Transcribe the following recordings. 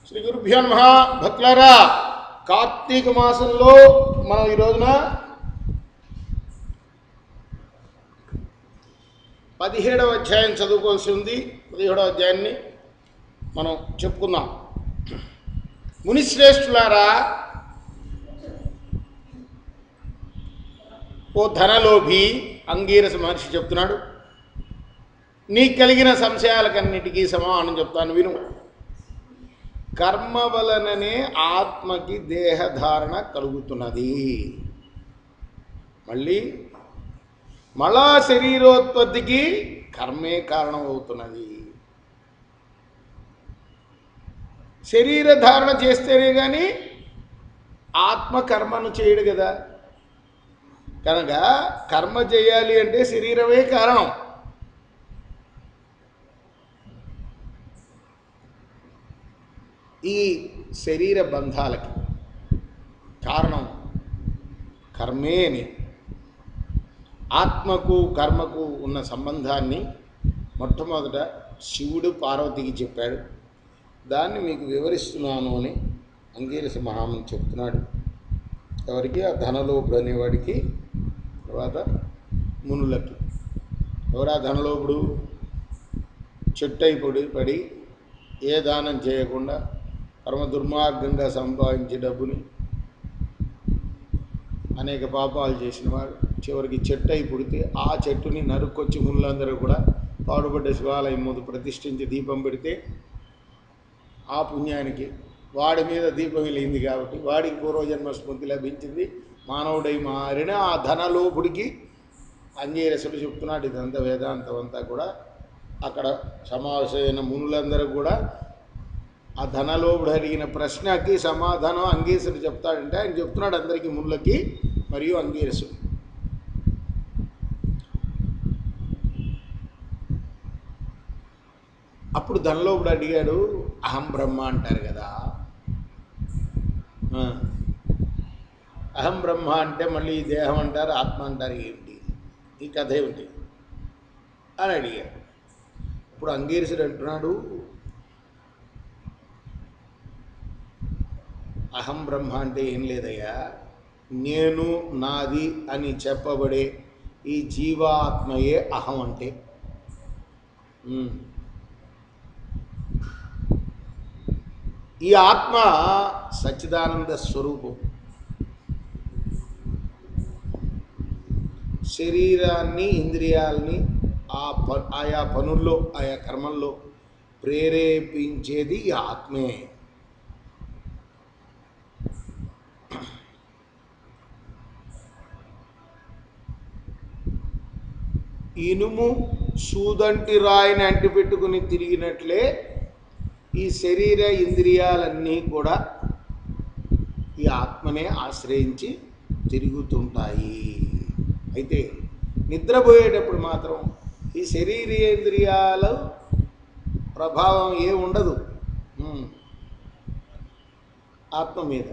శ్రీ గురుభ్యో నమః. భక్తులారా, కార్తీక మాసంలో మనం ఈ రోజున 17వ అధ్యాయం చదువుకోవాల్సి ఉంది. 17వ అధ్యాయాన్ని మనం చెప్పుకుందాం. మునిశ్రేష్ఠులారా, ఓ ధనలోభి, అంగీరస మహర్షి చెప్తున్నాడు, నీకు కలిగిన సంశయాలకన్నిటికీ సమాధానం చెప్తాను విను. కర్మ వలననే ఆత్మకి దేహధారణ కలుగుతున్నది. మళ్ళా శరీరోత్పత్తికి కర్మే కారణం అవుతున్నది. శరీర ధారణ చేస్తేనే కానీ ఆత్మ కర్మను చేయడు కదా. కనుక కర్మ చేయాలి అంటే శరీరమే కారణం. ఈ శరీర బంధాలకి కారణం కర్మే అని ఆత్మకు కర్మకు ఉన్న సంబంధాన్ని మొట్టమొదట శివుడు పార్వతికి చెప్పాడు. దాన్ని మీకు వివరిస్తున్నాను అని అంగీరస మహాముని చెప్తున్నాడు. ఎవరికి? ఆ ధనలోపుడు అనేవాడికి, తర్వాత మునులకి. ఎవరా ధనలోపుడు? చెట్టై పడి ఏ దానం చేయకుండా పరమ దుర్మార్గంగా సంపాదించే డబ్బుని అనేక పాపాలు చేసినవాడు చివరికి చెట్టు అయి పుడితే ఆ చెట్టుని నరుక్కొచ్చి మునులందరూ కూడా పాడుపడ్డ శివాలయం ముందు ప్రతిష్ఠించి దీపం పెడితే ఆ పుణ్యానికి వాడి మీద దీపం వెలిగింది కాబట్టి వాడికి పూర్వజన్మ స్మృతి లభించింది. మానవుడై మారిన ఆ ధనలోపుడికి అంగీరసుడు చెప్తున్నాడు. ఇదంతా వేదాంతం అంతా కూడా అక్కడ సమావేశమైన మునులందరూ కూడా ఆ ధనలోపుడు అడిగిన ప్రశ్నకి సమాధానం అంగీరసుడు చెప్తాడంటే ఆయన చెప్తున్నాడు అందరికీ, మునులకి మరియు అంగీరసుడు. అప్పుడు ధనలోపుడు అడిగాడు, అహం బ్రహ్మ అంటారు కదా, అహం బ్రహ్మ అంటే మళ్ళీ ఈ దేహం అంటారు, ఆత్మ అంటారు, ఏంటి ఈ కథ ఏమిటి అని అడిగాడు. ఇప్పుడు అంగీరసుడు అంటున్నాడు, అహం బ్రహ్మ అంటే ఏం లేదయ్యా, నేను నాది అని చెప్పబడే ఈ జీవాత్మయే అహం అంటే. ఈ ఆత్మ సచ్చిదానంద స్వరూపం. శరీరాన్ని ఇంద్రియాలని ఆయా పనుల్లో ఆయా కర్మల్లో ప్రేరేపించేది ఈ ఆత్మే. ఇనుము సూదంటి రాయిని అంటిపెట్టుకుని తిరిగినట్లే ఈ శరీర ఇంద్రియాలన్నీ కూడా ఈ ఆత్మనే ఆశ్రయించి తిరుగుతుంటాయి. అయితే నిద్రపోయేటప్పుడు మాత్రం ఈ శరీరేంద్రియాల ప్రభావం ఉండదు ఆత్మ మీద.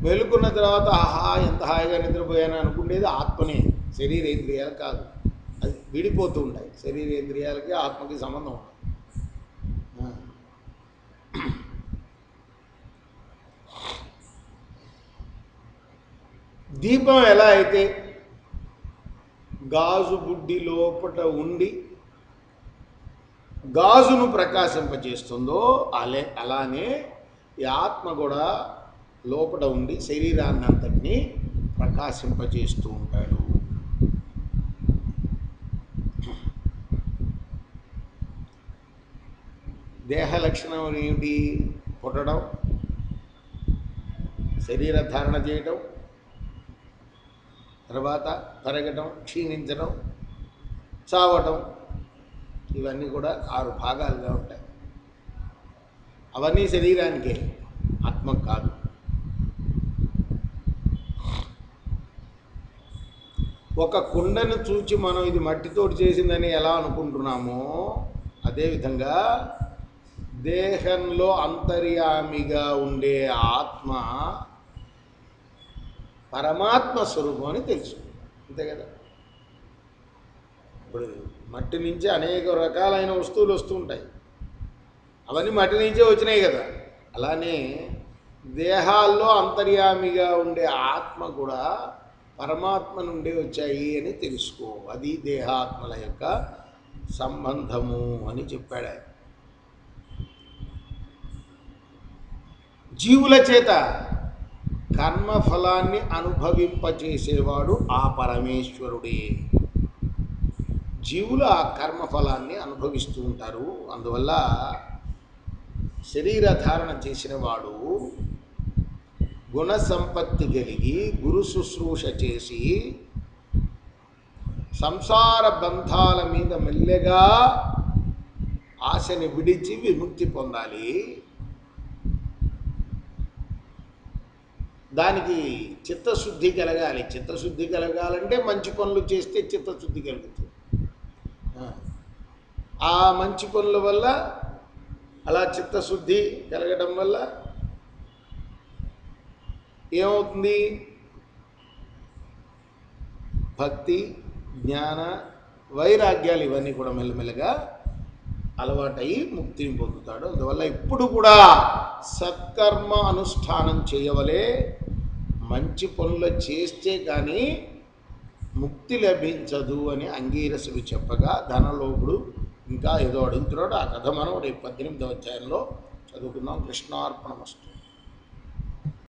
మెలుకున్న తర్వాత ఆహా ఎంత హాయిగా నిద్రపోయాను అనుకునేది ఆత్మనే, శరీరేంద్రియాలు కాదు. అది విడిపోతూ ఉంటాయి. శరీరేంద్రియాలకి ఆత్మకి సంబంధం ఉంటుంది. దీపం ఎలా అయితే గాజు బుడ్డి లోపట ఉండి గాజును ప్రకాశింపజేస్తుందో అలానే ఈ ఆత్మ కూడా లోపట ఉండి శరీరాన్ని అంతటినీ ప్రకాశింపజేస్తూ ఉంటాడు. దేహ లక్షణం ఏమిటి? పుట్టడం, శరీర ధారణ చేయటం, తర్వాత పెరగటం, క్షీణించడం, చావటం, ఇవన్నీ కూడా 6 భాగాలుగా ఉంటాయి. అవన్నీ శరీరానికే, ఆత్మకు కాదు. ఒక కుండను చూచి మనం ఇది మట్టితో చేసిందని ఎలా అనుకుంటున్నామో అదేవిధంగా దేహంలో అంతర్యామిగా ఉండే ఆత్మ పరమాత్మ స్వరూపం అని తెలుసు. అంతే కదా. ఇప్పుడు మట్టి నుంచి అనేక రకాలైన వస్తువులు వస్తూ ఉంటాయి. అవన్నీ మట్టి నుంచే వచ్చినాయి కదా. అలానే దేహాల్లో అంతర్యామిగా ఉండే ఆత్మ కూడా పరమాత్మ నుండి వచ్చాయి అని తెలుసుకో. అది దేహాత్మల యొక్క సంబంధము అని చెప్పాడు ఆయన. జీవుల చేత కర్మఫలాన్ని అనుభవింపచేసేవాడు ఆ పరమేశ్వరుడే. జీవులు ఆ కర్మఫలాన్ని అనుభవిస్తూ ఉంటారు. అందువల్ల శరీర ధారణ చేసిన వాడు గుణ సంపత్తి కలిగి గురు శుశ్రూష చేసి సంసార బంధాల మీద మెల్లగా ఆశని విడిచి విముక్తి పొందాలి. దానికి చిత్తశుద్ధి కలగాలి. చిత్తశుద్ధి కలగాలంటే మంచి పనులు చేస్తే చిత్తశుద్ధి కలుగుతుంది. ఆ మంచి పనుల వల్ల అలా చిత్తశుద్ధి కలగడం వల్ల ఏమవుతుంది? భక్తి, జ్ఞాన, వైరాగ్యాలు ఇవన్నీ కూడా మెల్లమెల్లగా అలవాటయి ముక్తిని పొందుతాడు. అందువల్ల ఇప్పుడు కూడా సత్కర్మ అనుష్ఠానం చేయవలే. మంచి పనులు చేస్తే కానీ ముక్తి లభించదు అని అంగీరసుడు చెప్పగా ధనలోపుడు ఇంకా ఏదో అడుగుతున్నాడు. ఆ కథ మనం రేపు 18వ అధ్యాయంలో చదువుకుందాం. కృష్ణార్పణమస్తు.